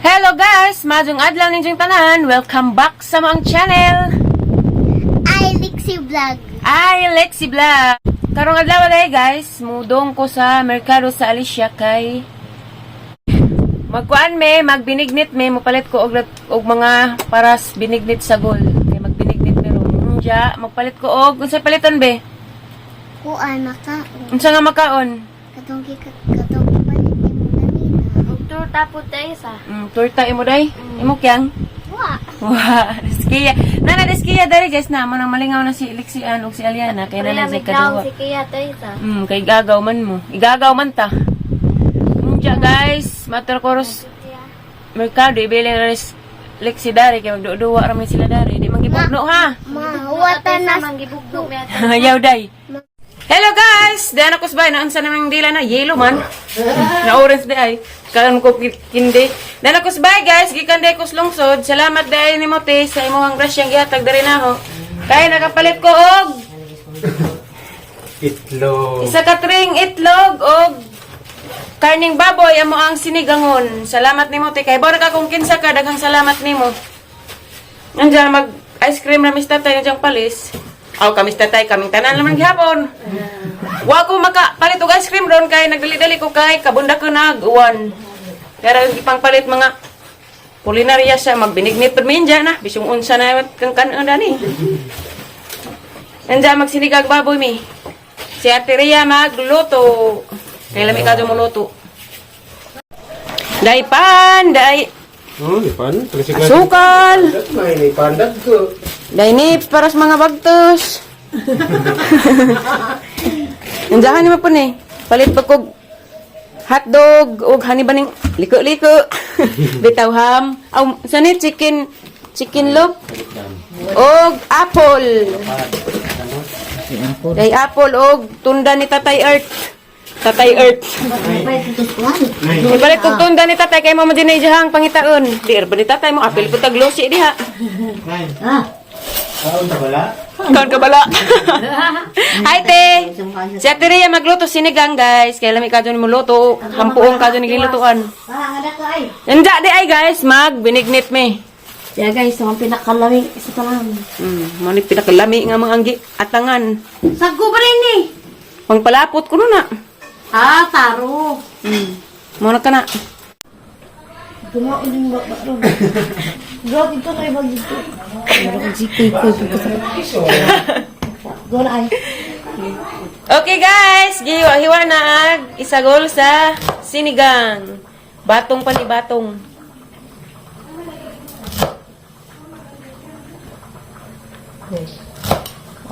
Hello guys! Madung adlaw ninjong tanan. Welcome back sa mga channel. Lexi Vlog. Lexi Vlog. Karong adlaw day guys, mudong ko sa merkado sa Alicia kay magkuan magbinignit mupalit ko og mga paras binignit sa gold. Kay magbinignit ron. Unja, magpalit ko og unsay paliton be? Kuan makaon. Unsa nga makaon? Katong palit ni mo ganina. Tur tapos tayo sa. Torta imo day? Imo kyang? Wa. Wow, Deskiya. Nana Deskiya dari guys na mo nang malingaw na si Lexian ug si Aliana kay nana sa kaduwa. Si Kaya tayo sa. Kay gagaw man mo. Igagaw man ta. Unja guys, mater koros merkado ibili na Lexi dari kay magduduwa ra man sila dari. Di man gibugno ha. Mawatan na manggibugno mi ata. Ayaw day. Hello guys! Diyan ako sabay na unsa namang dila na yellow man. Na orange di ay. Karon ko kindi. Diyan ako sabay guys, gikan day ko lungsod. Salamat day ni Mote sa imong grasyang gihatag diri nako. Kay nakapalit ko og Itlog. isa ka tring itlog og karning baboy amo ang sinigangon. Salamat nimo te kay bora ka kung kinsa ka daghang salamat nimo. Nandiyan mag ice cream na mista tayo nandiyan palis. Aw kami tatay kaming tanan naman gihapon. Wa ko makapalit og ice cream ron kay nagdali-dali ko kay kabunda ko nag-uwan. Pero ipangpalit mga kulinarya siya magbinignit per minja na bisong unsa na kang kanon dani. Nandiyan magsinigag baboy mi. Si Ate Rhea magluto. Kay lami ka mo luto. Day pan, day Oh, ipan. sukal. May pandag ko. Day nips para sa mga bagtos. Nandiyan naman po ni. Palit pa kog hotdog o hani baning liko-liko. Bitaw ham. Aw, sani chicken loaf. Og apple. Day apple og tunda ni Tatay Earth. Tatay Earth. Ibalik kong tunda ni Tatay kay mo din na ijahang pangitaon. Di ba ni Tatay mo apil po taglosi diha. Kaon ta bala? Kaon ka bala. Hi te. Si Ate Rhea magluto sinigang guys. Kaya lami ka dyan mo luto. Hampuong ka dyan naglutuan. Nanda di ay guys. Binignit me. Ya guys, ang pinakalami sa talam. Manit pinakalami nga mga anggi. Atangan. Sago pa rin ni. Pangpalapot ko na. Taro. Muna ka na. Gumaon din ba ron? Grabe ito kayo mag dito. Meron GK ko dito sa. Doon ay. Okay guys. Hiwa na isagol sa sinigang. Batong pa ni batong.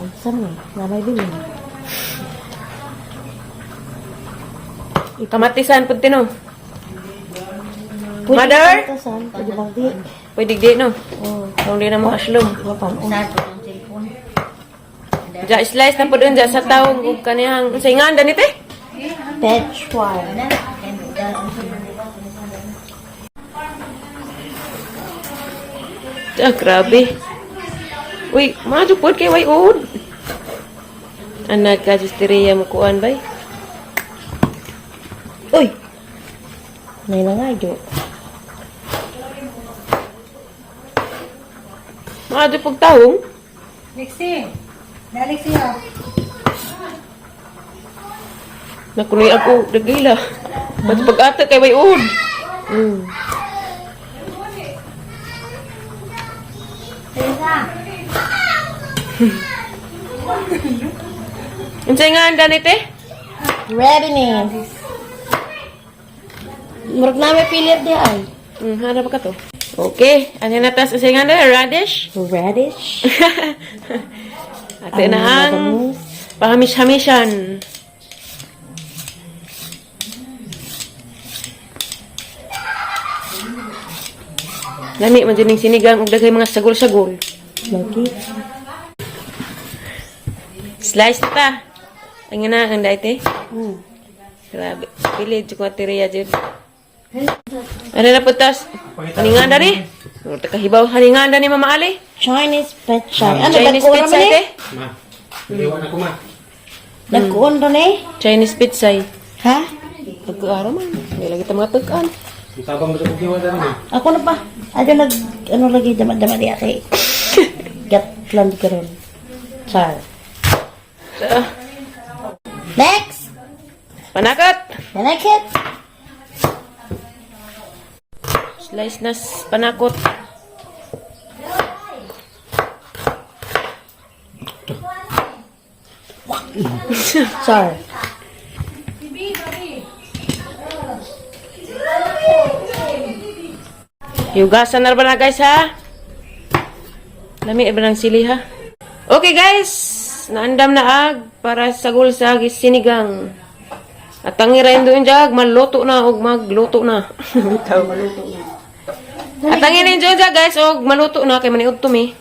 Ang saan eh. Namay din eh. Kamatisan po tino. Mother? Pwede bang di? Pwede di no. Kung di na mo aslom. Ja slice na po dun sa taong ug kaniyang saingan danite. Pechwar. Grabe. Uy, maju pod kay way ud. Anak ka justeria mo kuan bay. Uy! May na nga, Jo. Maju pag taong. Lexi! Lexi ha! Nakunoy ako dagila. Ba't pag-ata kay way ud. Unsay nga danite? Ready ni. Murag na may pilit di ay. Hanap ka to. Okay, ano na tas unsay nga radish? Radish. Ate na ang pahamis-hamisan. Lami man dining sinigang ug daghay mga sagol-sagol. Lagi. Slice ta. Ang na ang daite. Grabe. Pili jud ko Ate jud. Ano na putas? Haningan dari? Kahibaw haningan ni Mama Ali. Chinese pechay. Ano Chinese dagko pizza naman ite? eh? Ma. Liwan ako ma. Dagko ron eh? Chinese pizza. Ha? Pagkaaro man. May lagi ta mga tukan. Tabang betul kiwa dari ni. Ako na pa. Ada ano lagi dama-dama di ate. Gatland karon. Char. Next. Panakot! I like it. Slice na panakot. Char. Yugasan na ba na guys ha? Lami ba ng sili ha? Okay guys, naandam na ag para sa gulsa sinigang. At tangirain doon jag, maluto na og magluto na. At tangirain doon jag guys, og maluto na kay maniud to mi.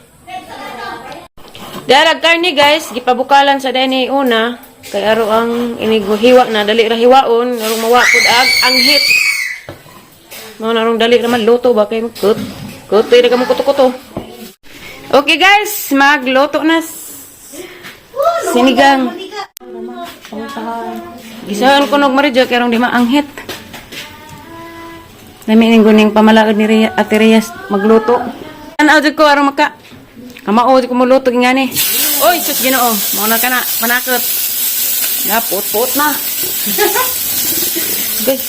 Darag karni guys, gipabukalan sa dani una kay aro ang iniguhiwa na dali ra hiwaon, arong mawapod ag anghit. Mao na rong dali naman luto ba kay magkut. Kutoy na kamo kuto-kuto. Okay guys, magluto na sinigang. Gisahan ko nog marijo kay rong di maanghit. Nami ning guning pamalaod ni Ate Reyes magluto. Ano jud ko aron maka kamao jud ko muluto ngani. Oy, sus Ginoo, mao na kana panakot. Napot-pot na. Guys.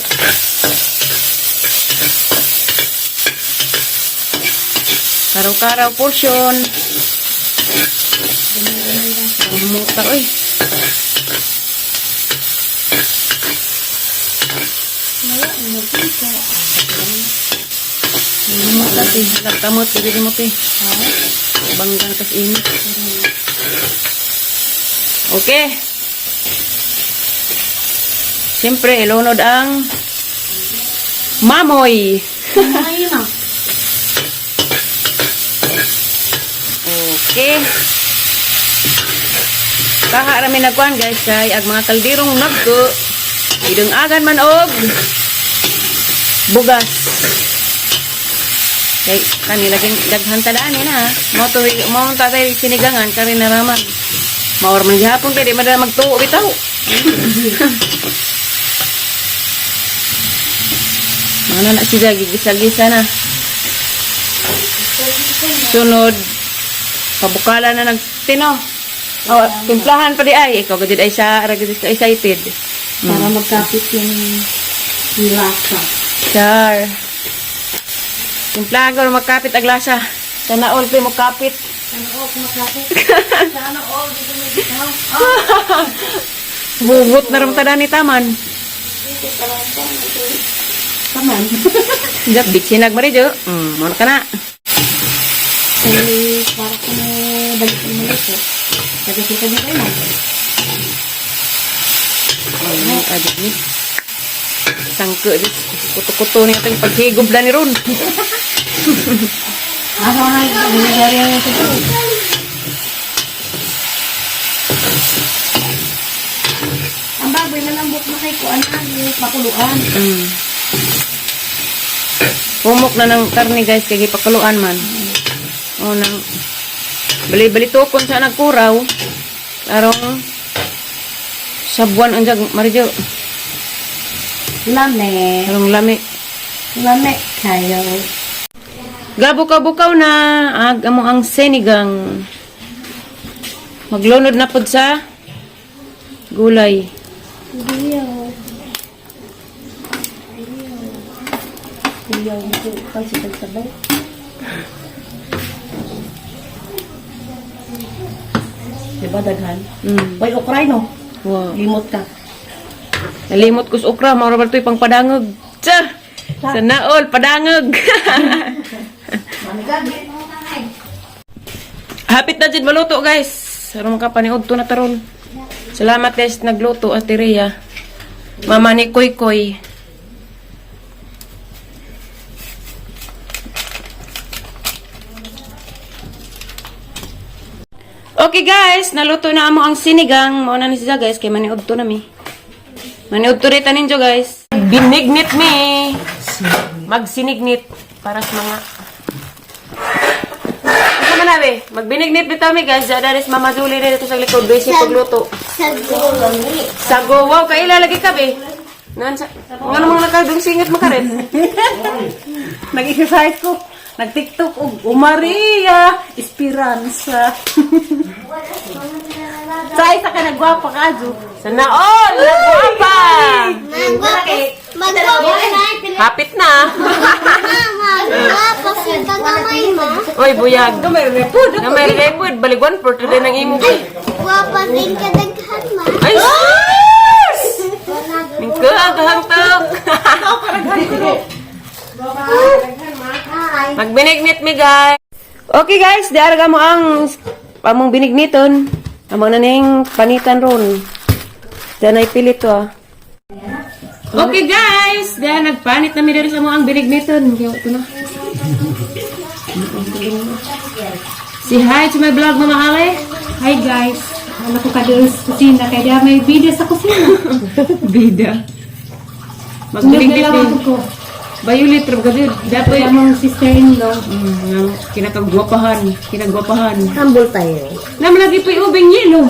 Karaw-karaw portion. Muta, oy. Muta, ti. Nagkamot, hindi mo, ti. Banggang tas init. Okay. Siyempre, ilunod ang mamoy. Ayun na. Okay. Kaha rami nagkuhan guys kay ag mga kaldirong nagko idong agan man og bugas. Kay kanila ging daghan tadaan na mo to mo tatay sinigangan kari naraman. Maor man gihapon kay di madala magtuo bitaw. Mana na siya gigisa-gisa na. Sunod pabukalan na nagtino. Oh, timplahan pa di ay. Ikaw gajud ay sa excited. Para magkapit yung lasa. Char. Timplahan ko magkapit ang lasa. Sana all pa magkapit. Sana all makapit. Sana all dito mo dito. Bugot na rin tada ni Taman. Taman. Diyak, bitsinag mo rin jo. Muna ka na. Kaya para ko na balik yung malito. Kasi kita niya kayo lang. Ay, adik ni. Sangke di. Kuto-kuto ni ating paghigop na ni Ron. Ako nga, binigari ang ito. Ang baboy na lambot na kay kuan na, yung pakuluan. Pumok na ng karne guys, kaya gipakaluan man. O nang bali-bali tukon sa nagkuraw. Arong sabuan ang jag marijo. Lame. Arong lami. Lame kayo. Gabukaw-bukaw na ag amo ang sinigang. Maglunod na pod sa gulay. Ayaw ko kasi tagsabay. Diba daghan? Why okray no? Wow. Limot ka. Nalimot ko sa okra, maura ba ito'y pang padangog. Tsa! Sana all, padangog. Hapit na dyan maluto guys. Sarong ka paniod to na taron. Salamat guys, nagluto Ate Rhea. Mama ni Koy Koy. Okay guys, naluto na amo ang sinigang. Mauna ni siya guys, kay maniod to na mi. Maniod to rita ninyo guys. Binignit mi. Magsinignit para sa mga... Ano man nabi? Magbinignit bitaw mi guys. Dadaris Mama Julie na dito sa likod. Busy pagluto. Sago. Sago. Wow, kailalagay ka be. Nga namang nakadong singit makaret. Nag-exercise ko. Nag-tiktok o Maria Esperanza. Sa isa ka nagwapa ka, Ju. Sana all! Nagwapa! Magwapa na. Hapit na. Magwapa si kagamay ma. Oy, buyag. Gamay repod. Baliguan for today ng imo. Gwapa din ka daghan ma. Ay, sus! Mingka, kahangtog. Ay. Magbinignit mi, guys. Okay, guys. Diarga mo ang among binigniton. Amang naning panitan ron. Diyan ay pilit to, ah. Okay, guys. Diyan nagpanit na mi diri sa mo ang binigniton. Kaya ito na. Si hi to my vlog, Mama Ale. Hi guys. Ano ko ka doon sa kusina. Kaya may video sa kusina. Bida. Magbinigit din. ko. Violet, Rabgabir. Dapat Kaya mong sister-in-law. kinakagwapahan. Humble tayo. Naman lagi po yung ubing yelo.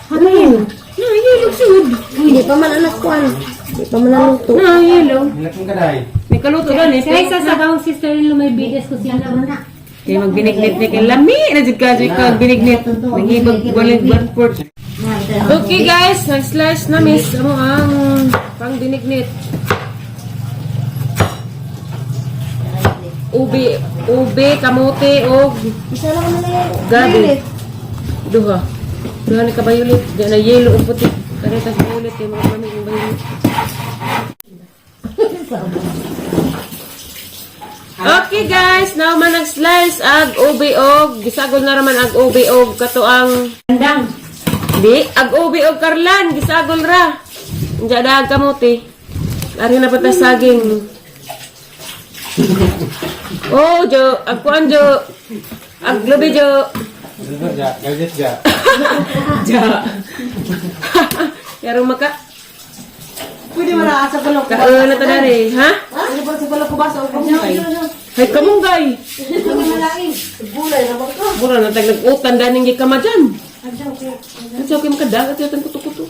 Ano yun? No, yelo sud. Hindi pa man anak ko. Hindi pa man naluto. No, yelo. Ilakong kaday. May kaluto doon eh. Kaya sa sabawang sister-in-law may video sa kusina. Kaya magbinignit ni kay lami. Na jud ka binignit. Nangibag walang barport. Okay guys, nag-slice na miss mo ang pang binignit. Ube, kamote, o Isa lang naman yan. gabi. Duha ni kabayulit. Diyan na yelo o puti. Karitas ulit yung mga mami yung bayulit. Okay guys, now man nag-slice ag ube og gisagol na raman ag ube og kato ang Andang. di ag ube og karlan gisagol ra. Unja dag kamote. Ari na pata saging. Oh, Jo, ag kuan Jo. Ag lubi Jo. Ja, gadget ja. Ja. Yarong maka. Pwede mo na sa balok. Kaon na ta dari, ha? Pwede mo sa balok ko ba sa upang ay. Hay kamunggay. Malaking. Gulay na ba ka? Mura na tag nag-utan daning gikama dyan. Kasi okay makadagat yatan kuto-kuto.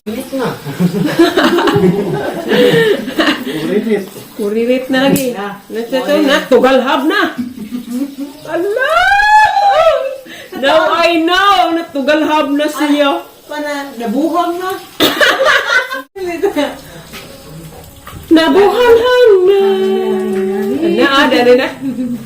Init na. Ulit. Kuririt na lagi. Nagsasaw na, tugalhab na. Allah! Now I know, natugalhab na siya. Nabuhang na. Nabuhanghang na. Ada rin na.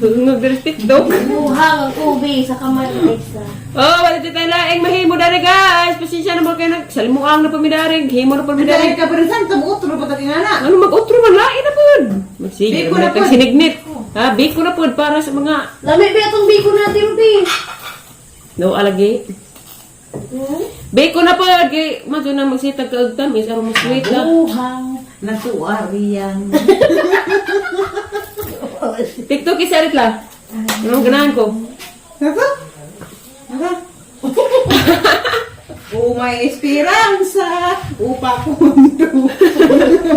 Nag-tiktok. Buhang ang ube sa kamay ng isa. Oh, wala tayo laing mahimo dari guys. Pasensya na mo kayo nagsalimuang na pamidaring. Himo na pamidaring. ka pa rin saan? Tabukot na pa nga na. Ano mag-outro man lain na pud. Magsige na tag sinignit. Ha, biko na pud para sa mga Lami ba itong biko natin, Bi? no alagi. Biko na pud kay madyo na magsitag ka og tamis aron mas sweet ka. Buhang na tuwariyan. TikTok isarit la. Anong ganahan ko? May esperanza, upa kundo,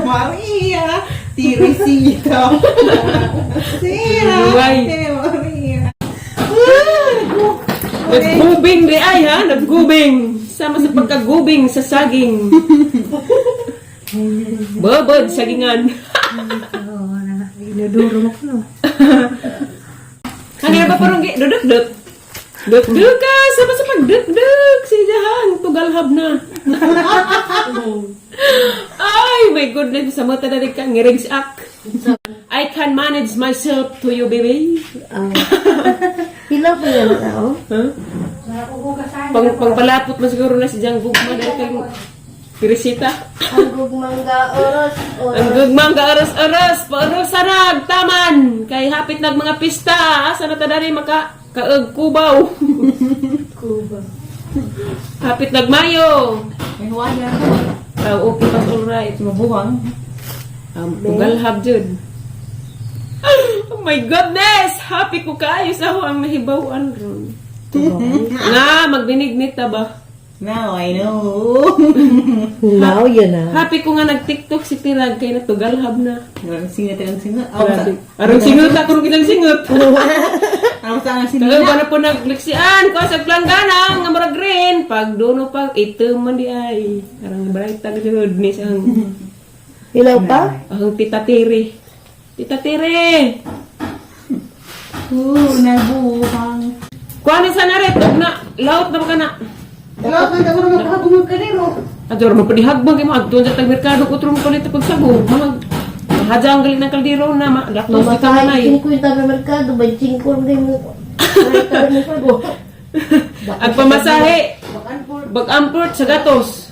Maria, Teresita, Buhay. Maria. Naggubing di ay ha, naggubing. Sama sa pagkagubing sa saging. Babad, sagingan. Inaduro mo ko, no? Kanina ba parang duduk-duk? Duk-duk ka! Sama sa pag-duk-duk! Si Jahan, tugalhab na. Ay, my goodness. Sa mata na rin ka, ngirigsak. I can manage myself to you, baby. Hilaw pa yan ako. Huh? Pangpalapot mo siguro na si Jang Gugma dahil kay Teresita. Ang gugmangga oras, Ang gugmang ka-aras-aras, pa-aras sarag, taman. Kay hapit nag mga pista, asa na tadari maka kaag kubaw. Kuba. Hapit nag Mayo. May huwaya. Okay, pas alright. Mabuhang. Tugalhab jud. Oh my goodness! Happy ko kayo sa ako ang mahibawan ron. Nga, magbinignit ta ba? Now I know. Now yun na. Happy ko nga nag-tiktok si Tirag kay natugalhab na. Singat. Grabe. Arong singot ako rin kitang singot. Ang sa nga si Kaya ba Nina. na po nagliksian ko sa planggana nga murag green. Pag dono pag ito man di ay. Karang bright tag jud ni sang Ilaw pa? ang tita Tiri. Tita Tiri. Nabuhang. Kuha ni sa naret na laut na ba kana? Ilaw ka ko naman kahagumog ka niro. Ador mo pa di hagbang mo adto sa tag merkado ko trum ko nito pagsabo. Mga hajang galing ng kaldero na laktos di ka manay. Mamatay, 50 sa merkado, 25 din mo. Agpamasahe. Bag-amport sa gatos.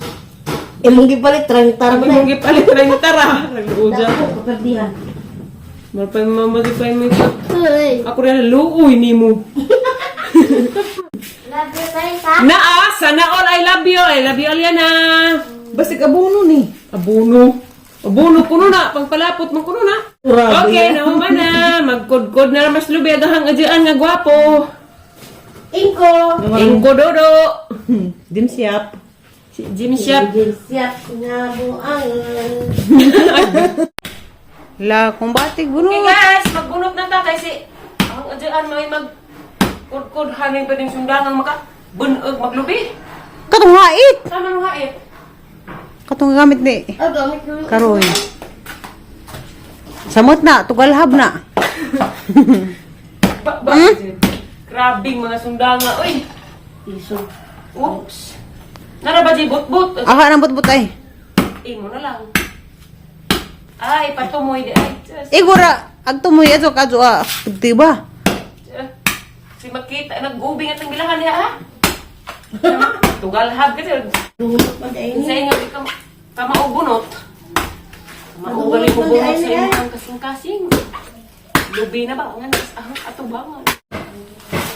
Imong gipalit, 30 Ang mo na. imong gipalit ra yung tara. Nag-uja. Dako, kaperdihan. Marpay mamagipay mo ito. Uy. Ako rin luoy ni mo. Love you guys, ha? Naa, sana all I love you. I love you Aliana. Basta kabuno ni. Abono. Abono kuno na. Pagpalapot mo kuno na. Grabe Okay, yan. naman na. Magkod-kod na mas lubi. Agahang adyaan nga gwapo. Inko. Ingko Dodo. Din siyap. Si Jimmy Shop. Din siyap nga buang. La, kung batig Okay buno. guys, magbunot na ta kasi ang adyaan may mag-kod-kod hangin pa din sundangan maka bunog maglubi. Katong hait. Sama nung haip. Katong gamit ni Ah, gamit ko. Karoy. Samot na, tugalhab na. Grabing mga sundanga. Uy! Iso. Oops! Nara ba di bot-bot? Aha nang butbut ay. Ingo na lang. Ay, patumoy di ay. Igura, agtumoy ato kadto diba? Si makita naggubing at ang bilahan niya ha. Tugalhab kasi. Dungot man ay Sa ni. inyo di ka maubunot. Maugali mo bunot sa inyong kasing-kasing. Lubi na ba? Nga atubangan.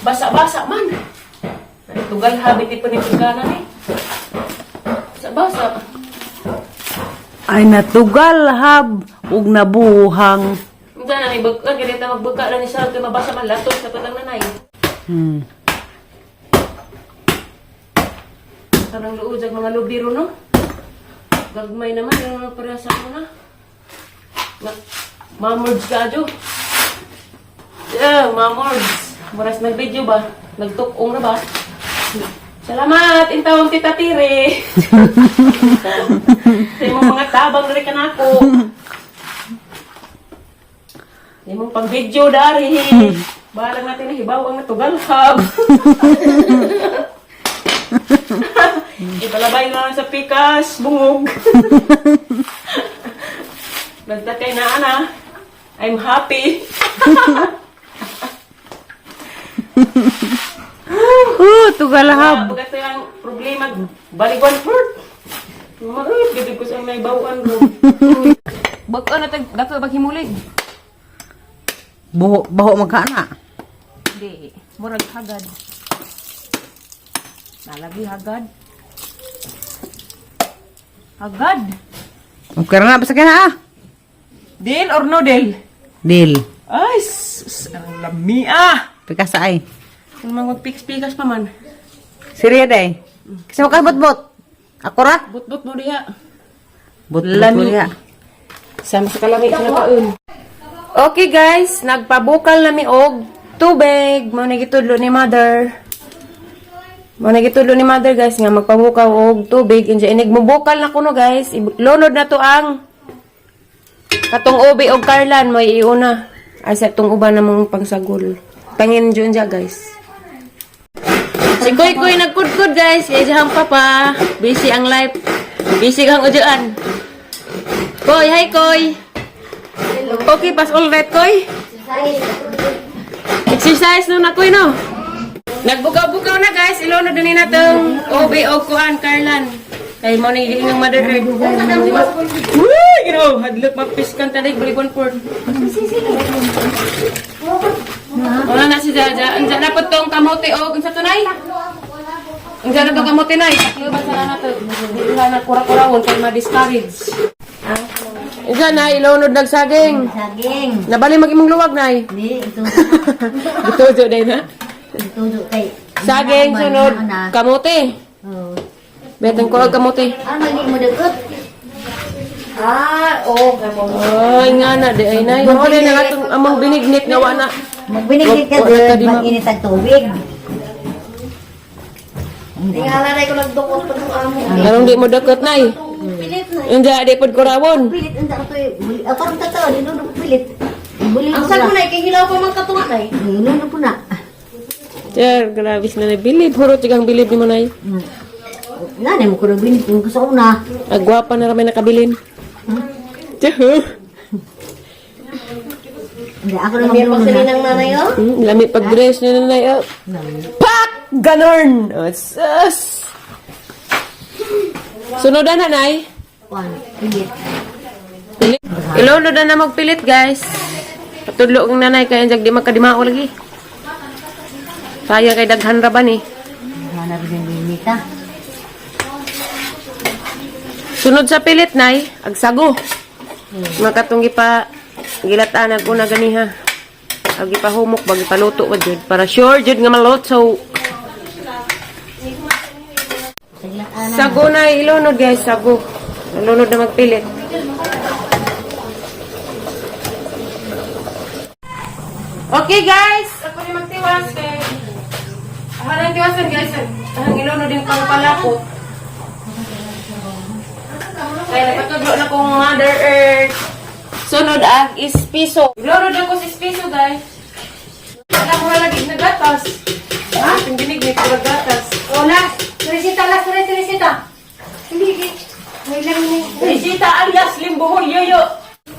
Basa-basa man. Tugalhab iti panipaganan eh. Basa-basa. Ay natugalhab ug nabuhang. Hindi na, ibagka, ganito magbagka lang ni Sal, kaya mabasa man latos, dapat lang nanay. Parang luujag mga lubiro, no? Gagmay naman, yung mga parasan mo na. Mamords ka, Jo. Yeah, mamords. Maras nag-video ba? Nagtukong na ba? Salamat, intawang tita Tiri. Sa imong mga tabang na rin ka na ako. Sa imong pang-video dari. Balang natin na hibaw ang natugalhab. Ipalabay na lang sa pikas, bungog. Basta kay na ana, I'm happy. Tugalhab. Pagkat yung problema, baligwan hurt. Marit, gabig ko sa may bawaan mo. Baka na dato baghimulig. Baho magkana. Hindi, murag hagad. Nalagi hagad. Hagad. Okay na basta kana ah. Deal or no deal? Dil. Ay, ang lami ah! Pikasa ay. Kung magpikas-pikas pa man. Siriya day. Kasi makabot-bot. Ako ra. But mo diya. Lami. Sama sa kalami sa nakaon. Okay guys, nagpabukal nami og tubig. Mao na gitudlo ni mother. Guys nga magpabukal og tubig. Inja inig mo bukal na kuno guys. Lunod na to ang katong ubi og karlan mo iuna. Ay sa tong uban namong pangsagol. Pangin dyan dyan guys. Si Koy Koy nagkudkud guys. Kaya dyan papa. Busy ang life. Busy kang udyaan. Koy, hi Koy. Okay, pass all right Koy. Exercise no na Koy no. Nagbugaw-bugaw na guys. Ilunod na nina tong OB o kuan Karlan. Kay mo na hiling ng mother card. Uy, gino. Hadlok mapiskan tanig balibon port. Wala na si Jaja. Andiyan na po tong kamote o kung sa tunay. Andiyan na tong kamote na. Iba sa na to. Hindi na kura-kurawon kay ma-discourage. Andiyan na ilunod nagsaging. Saging. Nabali mag-imong luwag na Di, ito. Ito din na. Ito kay. Saging, sunod, kamote. Oh. Betang ko ang kamote. Ano hindi mo dagot? Ah, oh, kapo. Ay nga na, di ay na. Yung ulit na atong amang binignit nga wala. Magbinigit ka Wala ka doon, di ma- mag-init ang tubig. Hindi nga naray ko nagdukot pa ng amo. Karong di mo dakot na eh. Pilit na. Yung dyan, di pod kurawon. Pilit, ang dako eh. Parang totoo, ninuno po pilit. Buli Ang mo saan mo na. na, ikihilaw pa man katungan na eh. Ninuno po na. Sir, grabe na nabilib. Hurot sigang bilib ni mo na eh. Nanay mo ko na binit ko sa una. Agwapa na rami nakabilin. Tiyo. Hindi, ako na Hindi pa magluno sila na. ng nanay oh. Lami pag-dress niya na na oh. Pak! Ganon! Oh, sus! Sunodan na, Nay. One, pilit. Pilit. Ilolo na magpilit, guys. Patudlo ang nanay kaya jag di magkadimao lagi. Sayang kay daghan ra ba ni. Hanap din binita. Sunod sa pilit, Nay, agsago. Makatunggi pa gilataan ko na ganiha. Agi pa humok bagi paluto wa jud para sure jud nga malutso. Sago na ilunod, guys, sago. Ilunod na magpilit. Okay, guys, ako ni magtiwas kay ako na tiwasan, guys. Ang ilunod yung pangpalapot. Kaya napatudlo na kong Mother Earth. Sunod ag is piso. Ilunod ako sa piso, guys. Wala ko lagi na gatas. Ha? Ang dinig ni pura gatas. Ola, Teresita, las Teresita. Hindi, may lang ni. Risita alias Limbuhol Yoyo.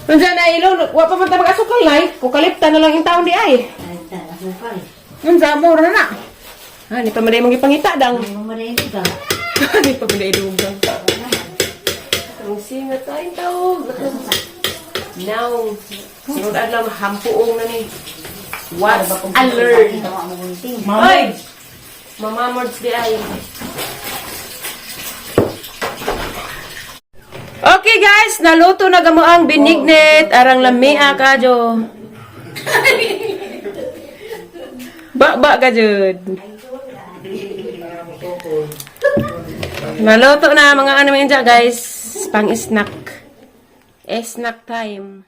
Nandiyan na ilunod. Wa pa man ta mag-asukal na eh. Kukalipta na lang yung taon di ay. Nandiyan, mura na. Ha, ni pa maday mong ipangita dang. Mamarayin ka. Ni pa maday dugang. Ang singa tayong tawag. Now, sunod adlaw hampuong na ni. What alert? Hoy! Mamamords di ay. Okay guys, naluto na gamo ang binignet arang lamia kadyo. Ba ka jud. Naluto na mga ano yan dyan, guys. Pang snack. Snack time.